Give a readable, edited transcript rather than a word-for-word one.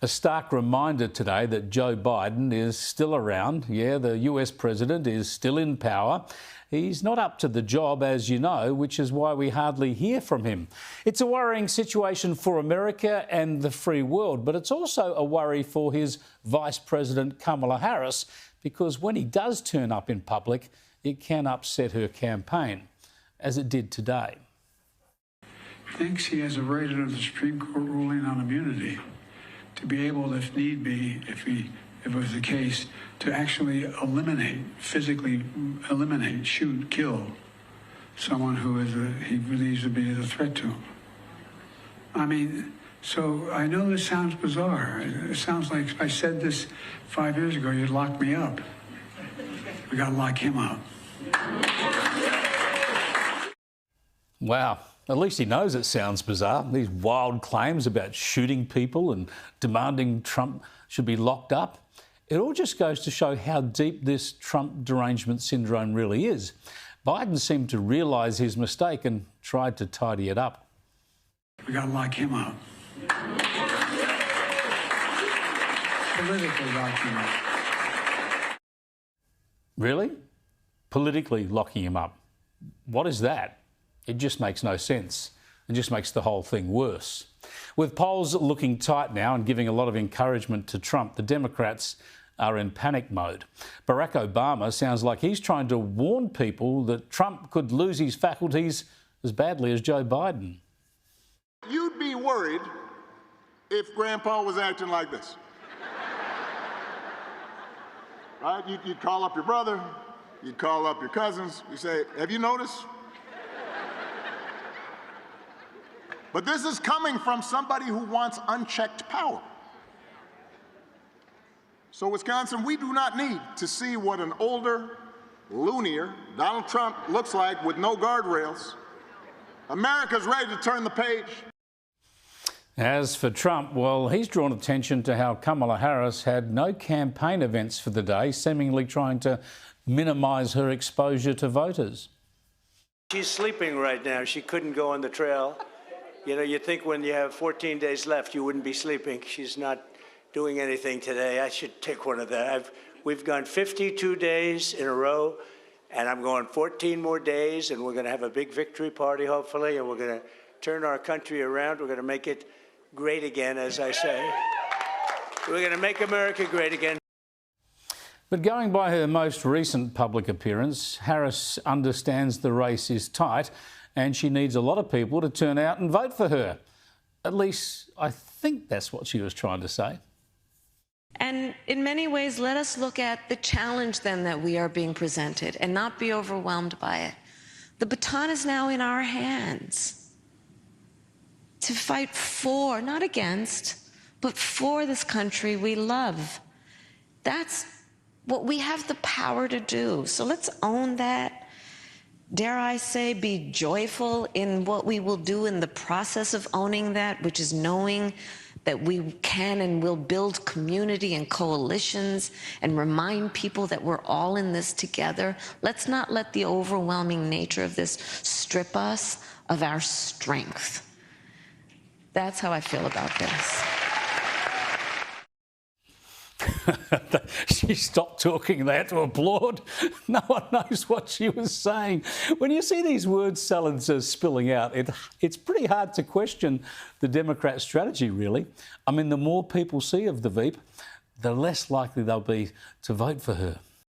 A stark reminder today that Joe Biden is still around. Yeah, the US president is still in power. He's not up to the job, as you know, which is why we hardly hear from him. It's a worrying situation for America and the free world, but it's also a worry for his Vice President Kamala Harris, because when he does turn up in public, it can upset her campaign, as it did today. Thinks he has a right under the Supreme Court ruling on immunity to be able, if need be, if it was the case, to actually physically eliminate, shoot, kill someone who he believes to be a threat to him. I mean, so I know this sounds bizarre. It sounds like if I said this 5 years ago, you'd lock me up. We got to lock him up. Wow. At least he knows it sounds bizarre. These wild claims about shooting people and demanding Trump should be locked up. It all just goes to show how deep this Trump derangement syndrome really is. Biden seemed to realise his mistake and tried to tidy it up. We got to lock him up. Politically lock him up. Really? Politically locking him up? What is that? It just makes no sense. It just makes the whole thing worse. With polls looking tight now and giving a lot of encouragement to Trump, the Democrats are in panic mode. Barack Obama sounds like he's trying to warn people that Trump could lose his faculties as badly as Joe Biden. You'd be worried if Grandpa was acting like this. Right? You'd call up your brother, you'd call up your cousins, you say, have you noticed? But this is coming from somebody who wants unchecked power. So, Wisconsin, we do not need to see what an older, loonier Donald Trump looks like with no guardrails. America's ready to turn the page. As for Trump, well, he's drawn attention to how Kamala Harris had no campaign events for the day, seemingly trying to minimise her exposure to voters. She's sleeping right now. She couldn't go on the trail. You know, you think when you have 14 days left, you wouldn't be sleeping. She's not doing anything today. I should take one of that. We've gone 52 days in a row, and I'm going 14 more days, and we're going to have a big victory party, hopefully, and we're going to turn our country around. We're going to make it great again, as I say. We're going to make America great again. But going by her most recent public appearance, Harris understands the race is tight and she needs a lot of people to turn out and vote for her. At least, I think that's what she was trying to say. And in many ways, let us look at the challenge then that we are being presented and not be overwhelmed by it. The baton is now in our hands to fight for, not against, but for this country we love. That's what we have the power to do. So let's own that. Dare I say, be joyful in what we will do in the process of owning that, which is knowing that we can and will build community and coalitions and remind people that we're all in this together. Let's not let the overwhelming nature of this strip us of our strength. That's how I feel about this. She stopped talking. They had to applaud. No one knows what she was saying. When you see these word salads spilling out, it's pretty hard to question the Democrat strategy, really. I mean, the more people see of the Veep, the less likely they'll be to vote for her.